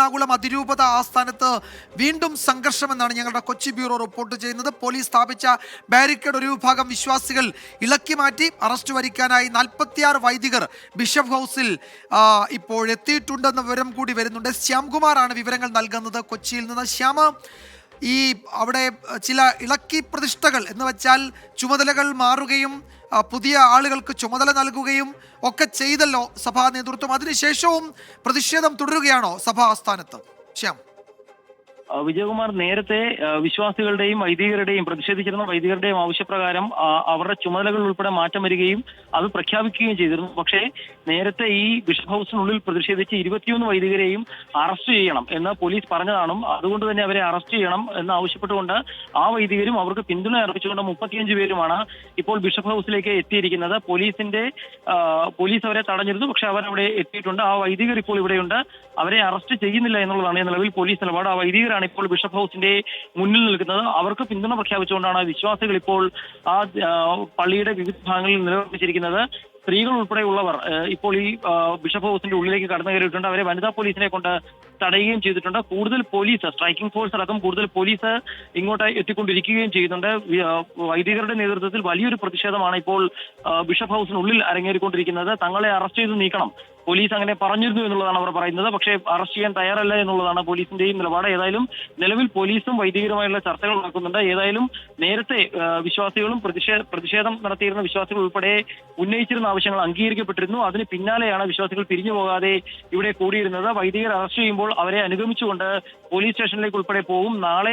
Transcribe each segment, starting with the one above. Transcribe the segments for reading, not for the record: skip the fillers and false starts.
എറണാകുളം അതിരൂപത ആസ്ഥാനത്ത് വീണ്ടും സംഘർഷമെന്നാണ് ഞങ്ങളുടെ കൊച്ചി ബ്യൂറോ റിപ്പോർട്ട് ചെയ്യുന്നത്. പോലീസ് സ്ഥാപിച്ച ബാരിക്കേഡ് ഒരു വിഭാഗം വിശ്വാസികൾ ഇളക്കി മാറ്റി. അറസ്റ്റ് വരിക്കാനായി 46 വൈദികർ ബിഷപ്പ് ഹൗസിൽ ഇപ്പോൾ എത്തിയിട്ടുണ്ടെന്ന വിവരം കൂടി വരുന്നുണ്ട്. ശ്യാംകുമാറാണ് വിവരങ്ങൾ നൽകുന്നത് കൊച്ചിയിൽ നിന്ന്. ശ്യാമ, ഈ അവിടെ ചില ഇളക്കി പ്രതിഷ്ഠകൾ എന്ന് വെച്ചാൽ ചുമതലകൾ മാറുകയും പുതിയ ആളുകൾക്ക് ചുമതല നൽകുകയും ഒക്കെ ചെയ്തല്ലോ സഭാ നേതൃത്വം. അതിനുശേഷവും പ്രതിഷേധം തുടരുകയാണോ സഭാ ആസ്ഥാനത്ത്? ശ്യാം. വിജയകുമാർ, നേരത്തെ വിശ്വാസികളുടെയും വൈദികരുടെയും പ്രതിഷേധിച്ചിരുന്ന വൈദികരുടെയും ആവശ്യപ്രകാരം അവരുടെ ചുമതലകൾ ഉൾപ്പെടെ മാറ്റം വരികയും അത് പ്രഖ്യാപിക്കുകയും ചെയ്തിരുന്നു. പക്ഷേ നേരത്തെ ഈ ബിഷപ്പ് ഹൗസിനുള്ളിൽ പ്രതിഷേധിച്ച് 21 വൈദികരെയും അറസ്റ്റ് ചെയ്യണം എന്ന് പോലീസ് പറഞ്ഞതാണും അതുകൊണ്ട് തന്നെ അവരെ അറസ്റ്റ് ചെയ്യണം എന്ന് ആവശ്യപ്പെട്ടുകൊണ്ട് ആ വൈദികരും അവർക്ക് പിന്തുണ അർപ്പിച്ചുകൊണ്ട് 35 പേരുമാണ് ഇപ്പോൾ ബിഷപ്പ് ഹൗസിലേക്ക് എത്തിയിരിക്കുന്നത്. പോലീസ് അവരെ തടഞ്ഞിരുന്നു, പക്ഷെ അവരവിടെ എത്തിയിട്ടുണ്ട്. ആ വൈദികർ ഇപ്പോൾ ഇവിടെയുണ്ട്. അവരെ അറസ്റ്റ് ചെയ്യുന്നില്ല എന്നുള്ളതാണ് നിലവിൽ പോലീസ് നിലപാട്. ആ വൈദികർ ഇപ്പോൾ ബിഷപ്പ് ഹൗസിന്റെ മുന്നിൽ നിൽക്കുന്നത്. അവർക്ക് പിന്തുണ പ്രഖ്യാപിച്ചുകൊണ്ടാണ് വിശ്വാസികൾ ഇപ്പോൾ ആ പള്ളിയുടെ വിവിധ ഭാഗങ്ങളിൽ നിലനിർത്തിച്ചിരിക്കുന്നത്. സ്ത്രീകൾ ഉൾപ്പെടെയുള്ളവർ ഇപ്പോൾ ഈ ബിഷപ്പ് ഹൗസിന്റെ ഉള്ളിലേക്ക് കടന്നു കയറിയിട്ടുണ്ട്. അവരെ വനിതാ പോലീസിനെ കൊണ്ട് തടയുകയും ചെയ്തിട്ടുണ്ട്. കൂടുതൽ പോലീസ്, സ്ട്രൈക്കിംഗ് ഫോഴ്സ് അടക്കം കൂടുതൽ പോലീസ് ഇങ്ങോട്ട് എത്തിക്കൊണ്ടിരിക്കുകയും ചെയ്യുന്നുണ്ട്. വൈദികരുടെ നേതൃത്വത്തിൽ വലിയൊരു പ്രതിഷേധമാണ് ഇപ്പോൾ ബിഷപ്പ് ഹൗസിനുള്ളിൽ അരങ്ങേറിക്കൊണ്ടിരിക്കുന്നത്. തങ്ങളെ അറസ്റ്റ് ചെയ്ത് നീക്കണം, പോലീസ് അങ്ങനെ പറഞ്ഞിരുന്നു എന്നുള്ളതാണ് അവർ പറയുന്നത്. പക്ഷേ അറസ്റ്റ് ചെയ്യാൻ തയ്യാറല്ല എന്നുള്ളതാണ് പോലീസിന്റെയും നിലപാട്. ഏതായാലും നിലവിൽ പോലീസും വൈദികരുമായുള്ള ചർച്ചകൾ നടക്കുന്നുണ്ട്. ഏതായാലും നേരത്തെ വിശ്വാസികളും പ്രതിഷേധം നടത്തിയിരുന്ന വിശ്വാസികൾ ഉൾപ്പെടെ ഉന്നയിച്ചിരുന്ന ആവശ്യങ്ങൾ അംഗീകരിക്കപ്പെട്ടിരുന്നു. അതിന് പിന്നാലെയാണ് വിശ്വാസികൾ പിരിഞ്ഞു പോകാതെ ഇവിടെ കൂടിയിരുന്നത്. വൈദികർ അറസ്റ്റ് ചെയ്യുമ്പോൾ അവരെ അനുഗമിച്ചുകൊണ്ട് പോലീസ് സ്റ്റേഷനിലേക്ക് ഉൾപ്പെടെ പോകും. നാളെ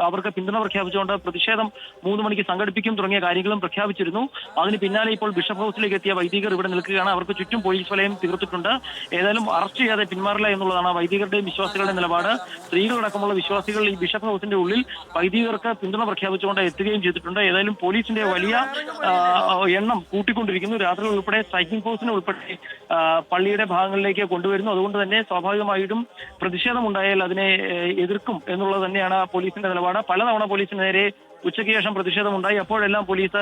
അവർക്ക് പിന്തുണ പ്രഖ്യാപിച്ചുകൊണ്ട് പ്രതിഷേധം 3 മണിക്ക് സംഘടിപ്പിക്കും തുടങ്ങിയ കാര്യങ്ങളും പ്രഖ്യാപിച്ചിരുന്നു. അതിന് പിന്നാലെ ഇപ്പോൾ ബിഷപ്പ് ഹൗസിലേക്ക് എത്തിയ വൈദികർ ഇവിടെ നിൽക്കുകയാണ്. അവർക്ക് ചുറ്റും പോലീസ് വലയം തീർത്തിട്ടുണ്ട്. ഏതായാലും അറസ്റ്റ് ചെയ്യാതെ പിന്മാറില്ല എന്നുള്ളതാണ് വൈദികരുടെയും വിശ്വാസികളുടെയും നിലപാട്. സ്ത്രീകളടക്കമുള്ള വിശ്വാസികൾ ഈ ബിഷപ്പ് ഹൗസിന്റെ ഉള്ളിൽ വൈദികർക്ക് പിന്തുണ പ്രഖ്യാപിച്ചുകൊണ്ട് എത്തുകയും ചെയ്തിട്ടുണ്ട്. ഏതായാലും പോലീസിന്റെ വലിയ എണ്ണം കൂട്ടിക്കൊണ്ടിരിക്കുന്നു. രാത്രി ഉൾപ്പെടെ സ്ട്രൈക്കിംഗ് ഫോഴ്സിനെ ഉൾപ്പെടെ പള്ളിയുടെ ഭാഗങ്ങളിലേക്ക് കൊണ്ടുവരുന്നു. അതുകൊണ്ട് തന്നെ സ്വാഭാവികമായിട്ടും പ്രതിഷേധമുണ്ടായാൽ അതിനെ എതിർക്കും എന്നുള്ളത് തന്നെയാണ് പോലീസിന്റെ നിലപാട്. പലതവണ പോലീസിന് നേരെ ഉച്ചയ്ക്ക് ശേഷം പ്രതിഷേധമുണ്ടായി. അപ്പോഴെല്ലാം പോലീസ്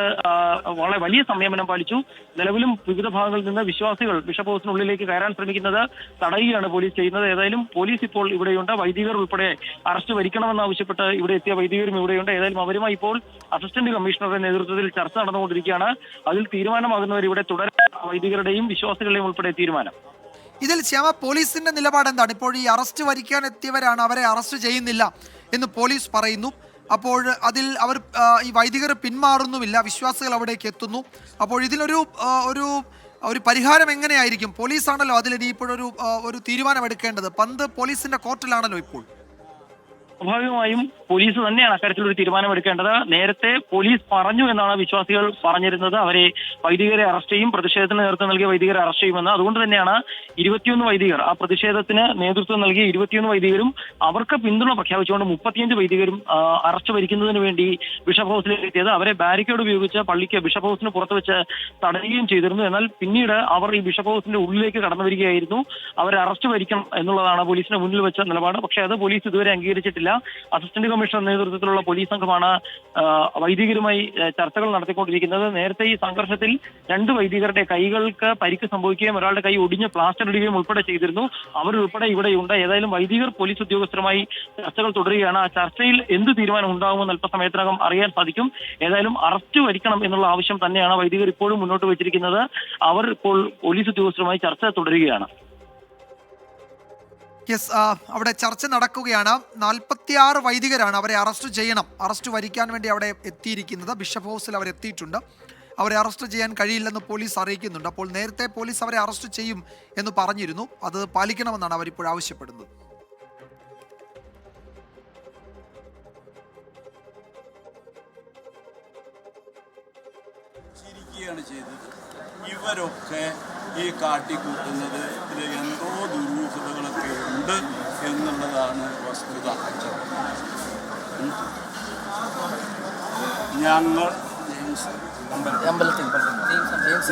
വളരെ വലിയ സംയമനം പാലിച്ചു. നിലവിലും വിവിധ ഭാഗങ്ങളിൽ നിന്ന് വിശ്വാസികൾ ബിഷപ്പ് ഹൗസിനുള്ളിലേക്ക് കയറാൻ ശ്രമിക്കുന്നത് തടയുകയാണ് പോലീസ് ചെയ്യുന്നത്. ഏതായാലും പോലീസ് ഇപ്പോൾ ഇവിടെയുണ്ട്. വൈദികർ ഉൾപ്പെടെ അറസ്റ്റ് വരിക്കണമെന്നാവശ്യപ്പെട്ട് ഇവിടെ എത്തിയ വൈദികരും ഇവിടെയുണ്ട്. ഏതായാലും അവരുമായി ഇപ്പോൾ അസിസ്റ്റന്റ് കമ്മീഷണറുടെ നേതൃത്വത്തിൽ ചർച്ച നടന്നുകൊണ്ടിരിക്കുകയാണ്. അതിൽ തീരുമാനമാകുന്നവർ ഇവിടെ തുടരാൻ വൈദികരുടെയും വിശ്വാസികളുടെയും ഉൾപ്പെടെ തീരുമാനം. ഇതിൽ ശ്യാമ, പോലീസിന്റെ നിലപാട് എന്താണ്? ഇപ്പോൾ ഈ അറസ്റ്റ് വരിക്കാൻ എത്തിയവരാണ്, അവരെ അറസ്റ്റ് ചെയ്യുന്നില്ല എന്ന് പോലീസ് പറയുന്നു. അപ്പോൾ അതിൽ അവർ ഈ വൈദികർ പിന്മാറുന്നുമില്ല, വിശ്വാസികൾ അവിടേക്ക് എത്തുന്നു. അപ്പോൾ ഇതിനൊരു ഒരു പരിഹാരം എങ്ങനെയായിരിക്കും? പോലീസാണല്ലോ അതിൽ ഇനി ഇപ്പോഴൊരു തീരുമാനമെടുക്കേണ്ടത്. പന്ത് പോലീസിന്റെ കോർട്ടിലാണല്ലോ ഇപ്പോൾ. സ്വാഭാവികമായും പോലീസ് തന്നെയാണ് അക്കാര്യത്തിലൊരു തീരുമാനമെടുക്കേണ്ടത്. നേരത്തെ പോലീസ് പറഞ്ഞു എന്നാണ് വിശ്വാസികൾ പറഞ്ഞിരുന്നത്. അവരെ വൈദികരെ അറസ്റ്റ് ചെയ്യും, പ്രതിഷേധത്തിന് നേതൃത്വം നൽകിയ വൈദികരെ അറസ്റ്റ് ചെയ്യുമെന്ന്. അതുകൊണ്ട് തന്നെയാണ് 21 വൈദികർ, ആ പ്രതിഷേധത്തിന് നേതൃത്വം നൽകിയ 21 വൈദികരും അവർക്ക് പിന്തുണ പ്രഖ്യാപിച്ചുകൊണ്ട് 35 വൈദികരും അറസ്റ്റ് വരിക്കുന്നതിന് വേണ്ടി ബിഷപ്പ് ഹൗസിലേക്ക് എത്തിയത്. അവരെ ബാരിക്കേഡ് ഉപയോഗിച്ച് പള്ളിക്ക് ബിഷപ്പ് ഹൗസിന് പുറത്ത് വെച്ച് തടയുകയും ചെയ്തിരുന്നു. എന്നാൽ പിന്നീട് അവർ ഈ ബിഷപ്പ് ഹൗസിന്റെ ഉള്ളിലേക്ക് കടന്നു വരികയായിരുന്നു. അവരെ അറസ്റ്റ് വരിക്കണം എന്നുള്ളതാണ് പോലീസിന് മുന്നിൽ വെച്ച നിലപാട്. പക്ഷേ അത് പോലീസ് ഇതുവരെ അംഗീകരിച്ചിട്ടില്ല. അസിസ്റ്റന്റ് കമ്മീഷണർ നേതൃത്വത്തിലുള്ള പോലീസ് സംഘമാണ് വൈദികരുമായി ചർച്ചകൾ നടത്തിക്കൊണ്ടിരിക്കുന്നത്. നേരത്തെ ഈ സംഘർഷത്തിൽ 2 വൈദികരുടെ കൈകൾക്ക് പരിക്ക് സംഭവിക്കുകയും ഒരാളുടെ കൈ ഒടിഞ്ഞ് പ്ലാസ്റ്റർ ഇടുകയും ഉൾപ്പെടെ ചെയ്തിരുന്നു. അവരുൾപ്പെടെ ഇവിടെയുണ്ട്. ഏതായാലും വൈദികർ പോലീസ് ഉദ്യോഗസ്ഥരുമായി ചർച്ചകൾ തുടരുകയാണ്. ആ ചർച്ചയിൽ എന്ത് തീരുമാനം ഉണ്ടാകുമെന്ന് അല്പസമയത്തിനകം അറിയാൻ സാധിക്കും. ഏതായാലും അറസ്റ്റ് വരിക്കണം എന്നുള്ള ആവശ്യം തന്നെയാണ് വൈദികർ ഇപ്പോഴും മുന്നോട്ട് വെച്ചിരിക്കുന്നത്. അവർ ഇപ്പോൾ പോലീസ് ഉദ്യോഗസ്ഥരുമായി ചർച്ച തുടരുകയാണ്. യെസ്, അവിടെ ചർച്ച നടക്കുകയാണ്. 46 വൈദികരാണ്, അവരെ അറസ്റ്റ് ചെയ്യണം, അറസ്റ്റ് വരിക്കാൻ വേണ്ടി അവിടെ എത്തിയിരിക്കുന്നത്. ബിഷപ്പ് ഹൗസിൽ അവർ എത്തിയിട്ടുണ്ട്. അവരെ അറസ്റ്റ് ചെയ്യാൻ കഴിയില്ലെന്ന് പോലീസ് അറിയിക്കുന്നുണ്ട്. അപ്പോൾ നേരത്തെ പോലീസ് അവരെ അറസ്റ്റ് ചെയ്യും എന്ന് പറഞ്ഞിരുന്നു. അത് പാലിക്കണമെന്നാണ് അവരിപ്പോൾ ആവശ്യപ്പെടുന്നത്. ഇവരൊക്കെ ഈ കാട്ടിക്കൂട്ടുന്നത് എന്തോ ദുരൂഹതകളൊക്കെ ഉണ്ട് എന്നുള്ളതാണ് വസ്തുത.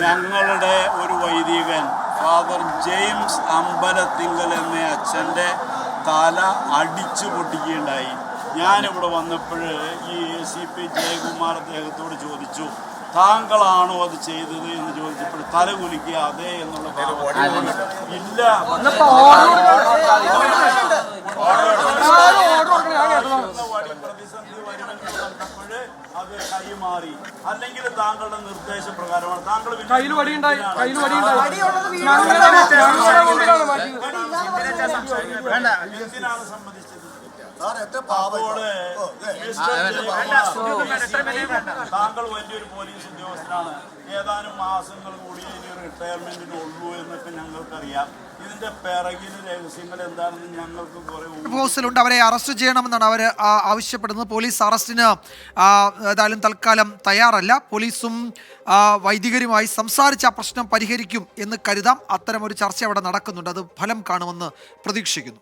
ഞങ്ങളുടെ ഒരു വൈദികൻ ഫാദർ ജെയിംസ് അമ്പലത്തിങ്കൽ എന്ന അച്ഛൻ്റെ തല അടിച്ചു പൊട്ടിക്കുകയുണ്ടായി. ഞാനിവിടെ വന്നപ്പോൾ ഈ ACP ജയകുമാർ അദ്ദേഹത്തോട് ചോദിച്ചു, താങ്കളാണോ അത് ചെയ്തത് എന്ന് ചോദിച്ചപ്പോൾ തല കുലിക്കുക അതെ എന്നുള്ള ഇല്ല. അല്ലെങ്കിൽ താങ്കളുടെ നിർദ്ദേശപ്രകാരമാണ്? താങ്കൾ പിന്നെ കയ്യിൽ വടിയുണ്ടായി എന്തിനാണ് സമ്മതിച്ചത്? അപ്പോൾ താങ്കൾ വലിയൊരു പോലീസ് ഉദ്യോഗസ്ഥനാണ്. ഏതാനും മാസങ്ങൾ കൂടി ഇനി റിട്ടയർമെന്റിന് ഉള്ളൂ എന്നൊക്കെ ഞങ്ങൾക്കറിയാം. ഇതിന്റെ പിറകിലെ രഹസ്യങ്ങൾ എന്താണെന്ന് ഞങ്ങൾക്ക് കുറെ പ്രപ്പോസലുണ്ട്. അവരെ അറസ്റ്റ് ചെയ്യണമെന്നാണ് അവർ ആവശ്യപ്പെടുന്നത്. പോലീസ് അറസ്റ്റിന് ഏതായാലും തൽക്കാലം തയ്യാറല്ല. പോലീസും വൈദികരുമായി സംസാരിച്ച് ആ പ്രശ്നം പരിഹരിക്കും എന്ന് കരുതാം. അത്തരമൊരു ചർച്ച അവിടെ നടക്കുന്നുണ്ട്. അത് ഫലം കാണുമെന്ന് പ്രതീക്ഷിക്കുന്നു.